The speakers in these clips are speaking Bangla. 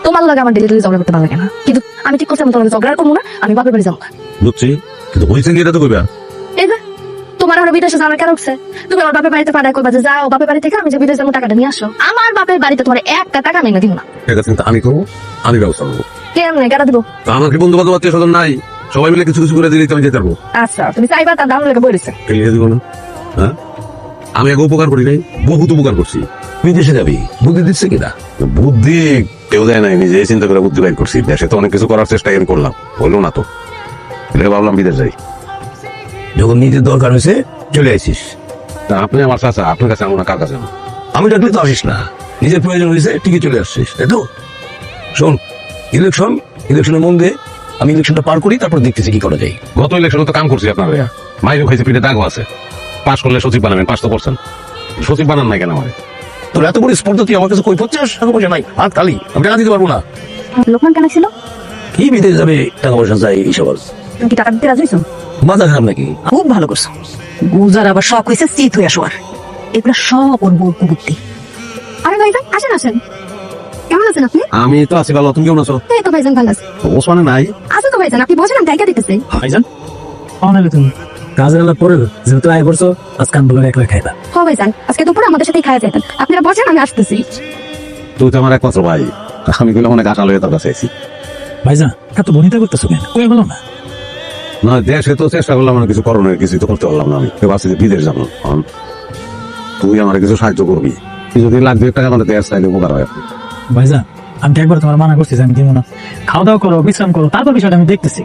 তোমার লাগে আমার ডেলি ডেলি ঝগড়া করতে ভালো লাগে না, কিন্তু আমি ঠিক করছি আমি তোমার ঝগড়া করবো না, আমি বাপের বাড়ি যাবো। বুঝছি, কিন্তু হয়েছে কি এটা তো কইবা। এই যে তোমার আমার বিদেশে যাওয়ার কেন উঠছে? তুমি আমার বাপের বাড়িতে পাঠায় করবা যে যাও বাপের বাড়ি থেকে আমি যে বিদেশ যাবো টাকাটা নিয়ে আসো। আমার বাপের বাড়িতে তোমার একটা টাকা আমি না দিব না। ঠিক আছে, কিন্তু আমি করবো, আমি ব্যবস্থা করবো। কেমনে কেন দিব? তো আমার কি বন্ধু বান্ধব আত্মীয় স্বজন নাই? সবাই মিলে কিছু কিছু করে দিলে তো আমি যেতে পারবো। আচ্ছা তুমি চাইবা তার দাম লেগে বলেছে ফেলিয়ে দিব না? হ্যাঁ, আমি আগে উপকার করি নাই, বহুত উপকার করছি। বিদেশে যাবি, বুদ্ধি দিচ্ছে কিনা? বুদ্ধি কেউ দেয় নাই, নিজে চিন্তা করে বুদ্ধি বাইর করছি। দেশে তো অনেক কিছু করার চেষ্টা আমি করলাম, হলো না তো, এটা ভাবলাম বিদেশ যাই। যখন নিজের দরকার হয়েছে চলে আসিস। তা আপনি আমার চাচা, আপনার কাছে আমার কার কাছে আমার? আমি ডাকলে তো আসিস না, নিজের প্রয়োজন হয়েছে ঠিকই চলে আসছিস, তাই তো? শোন, ইলেকশনের মন দে, আমি ইলেকশনটা পার করি, তারপর দেখতেছি কি করা যায়। গত ইলেকশনে তো কাম করছি আপনার, মাইরও খাইছে, পিঠে দাগও আছে। পাস করলে সচিব বানাবেন, পাস তো করছেন, সচিব বানান নাই কেন আমার? তোর এত বড় স্পর্ধা, তুই আমার কাছে কই পড়ছিস? টাকা পয়সা নাই, হাত খালি, আমি টাকা দিতে পারবো না। লোকমান কেন ছিল? কি বিদেশ যাবে, টাকা পয়সা চাই এইসব? তুমি কি টাকা দিতে রাজি হইছো? মাথা খারাপ নাকি? খুব ভালো করছো। গুজার আবার শখ হয়েছে চিত হয়ে আসো, আর এগুলো সব ওর বউ কুবুদ্ধি। আরে ভাইজান আসেন আসেন, কেমন আছেন আপনি? আমি তো আছি ভালো, তুমি কেমন আছো? এই তো ভাইজান ভালো আছে। ওসমানে নাই? আচ্ছা তো ভাইজান আপনি বসেন, আমি ডাইকা দিতেছি। ভাইজান অনেক তুমি কাজের আলাপ পরে যেহেতু আয় করছো, আজ কান বলে একলা খাইবা। হ ভাইজান আজকে দুপুরে আমাদের সাথেই খাওয়া যেতেন, আপনারা বসেন আমি আসতেছি। তুই তো আমার একমাত্র ভাই, আমি বলে অনেক আশা লয়ে তোর কাছে আছি। ভাইজান এত বনিতা করতেছো কেন? কই বলো না? না, দেশে তো চেষ্টা করলাম, আমার কিছু করণের কিছু তো করতে পারলাম না। আমি ভাবছি যে বিদেশ যাবো, তুই আমার কিছু সাহায্য করবি, তুই যদি লাখ 2 টাকা আমাদের দেশ চাইলে উপকার হয়। ভাইজান আমি তো একবার তোমার মানা করছি যে আমি দিব না, খাওয়া দাওয়া করো, বিশ্রাম করো, তারপর বিষয়টা আমি দেখতেছি।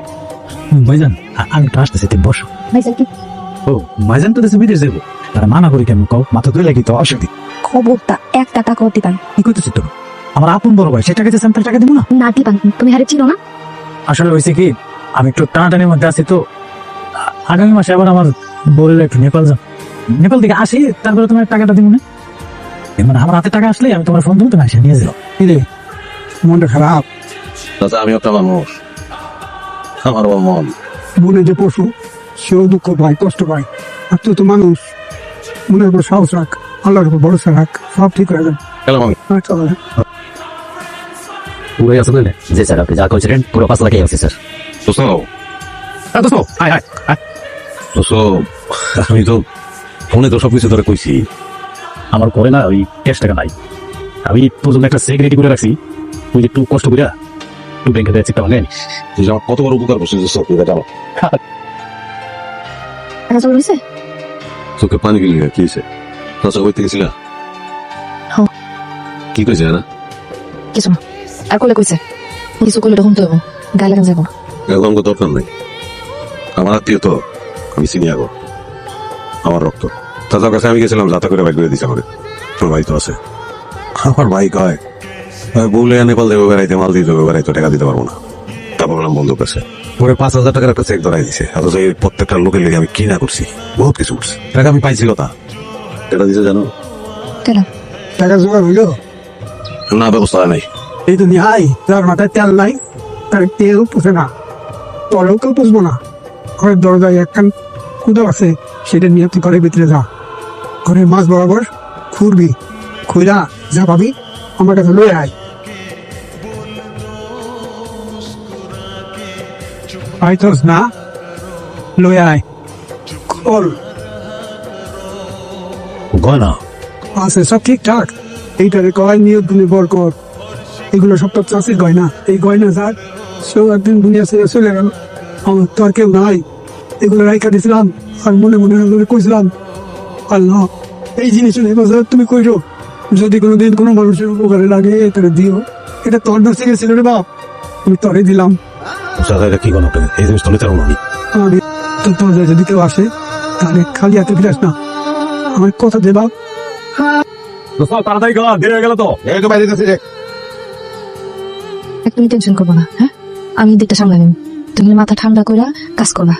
ভাইজান আমি তো আসতেছি, তুমি বসো। ভাইজান কি ও ভাইজান তো দেশে বিদেশ যাবো, তারা মানা করি কেমন কও? মাথা তুই লাগি তো অসুবিধা খবরটা একটা টাকাও দিবান কি করতেছি? তুমি আমার আপন বড় ভাই, সেটাকে যে স্যাম্পল টাকা দিব না? না দিবান, তুমি হারে চিনো না। আসলে হয়েছে কি, আমি একটু টানাটানির মধ্যে আছি তো। আগামী মাসে আবার আমার বলে একটু নেপাল থেকে আসি, তারপরে তোমার টাকাটা দিব না। মানে আমার হাতে টাকা আসলে আমি তোমার ফোন দেবো, তুমি আসে নিয়ে যাও। কি রে মনটা খারাপ? তাতে আমি একটা মানুষ, আমার মন মনে যে পশু, সেও দুঃখ পায়, কষ্ট পায়। আর তুই তো মানুষ, মনের উপর সাহস রাখ, আল্লাহর উপর ভরসা রাখ, সব ঠিক হয়ে যাবে। গেলাম আমি। আচ্ছা ভাই। পুরোই আছে না? জি স্যার, আপনি যা করেছিলেন পুরো 5 লাখই আছে স্যার। আমি তো ফোনে তো সবকিছু ধরে কইছি। আমার করে না ওই ক্যাশ টাকা নাই, আমি তোর জন্য একটা চেক রেডি করে রাখছি, তুই একটু কষ্ট করে একটু ব্যাংকে দিয়ে চেকটা নেন। তুই আমার কত বড় উপকার করছিস, টাকা চলে গেছে? চোখে পানি গেলি কি হয়েছে? চাচা কইতে গেছিলা? হ্যাঁ। কি কইছে না? কিছু না, আর করলে কইছে কিছু করলে তখন তো গায়ে লাগা যাবো না। এরকম তো দরকার নেই, আমার আত্মীয় তো, আমি চিনি আগো, আমার রক্ত। চাচার কাছে আমি গেছিলাম, যাতা করে বাইক করে দিছে আমাকে। তোর ভাই তো আছে, আমার ভাই কয় বলে নেপাল দেবে বেড়াইতে, মাল দিয়ে দেবে বেড়াইতে, টাকা দিতে পারবো না। তারপর বললাম বন্ধুর কাছে, পরে 5,000 টাকার একটা চেক ধরাই দিছে। অথচ এই প্রত্যেকটা লোকের লেগে আমি কি না করছি, বহুত কিছু করছি। টাকা আমি পাইছি কথা, টাকা দিতে জানো কেন? টাকা জোগাড় হইলো? না, ব্যবস্থা হয় নাই। এই তো নিহাই, যার মাথায় তেল নাই তার তেল পুষে না, তলেও কেউ পুষবো না। ঘরের দরজায় একখান কুদর আছে, সেটা নিয়ে তুই ঘরের ভিতরে যা, ঘরের মাছ বরাবর খুঁড়বি, খুঁড়া যা পাবি আমার কাছে লয়ে আয়। আইতস না, লয়ে আয়। খোল গয়না আছে সব ঠিকঠাক। এইটারে কয় নিয়ত গুলি বরকত, এগুলো সব তো চাষির গয়না। এই গয়না যার, সেও একদিন দুনিয়া ছেড়ে চলে গেল। আমার তো আর কেউ নাই, এগুলো রাইখা দিয়েছিলাম আর মনে মনে আল্লাহরে কইছিলাম, আল্লাহ এই জিনিসের হেফাজত তুমি কইরো, যদি কোনোদিন কোনো মানুষের উপকারে লাগে তাহলে দিও। এটা তোর নসিবে ছিল রে বাপ, আমি তোরে দিলাম। চাচা এটা কি কোনো এই জিনিস তো নিতে পারবো না। আমি তো তোর যদি কেউ আসে তাহলে খালি হাতে ফিরাস না, আমার কথা দে বাপ। তাড়াতাড়ি গেলাম, দেরি হয়ে গেল তো। এই তো বাইরে যাচ্ছি রে। তুমি টেনশন করবো না, হ্যাঁ আমি দিকটা সামলাই নিব, তুমি মাথা ঠান্ডা করে কাজ করবা।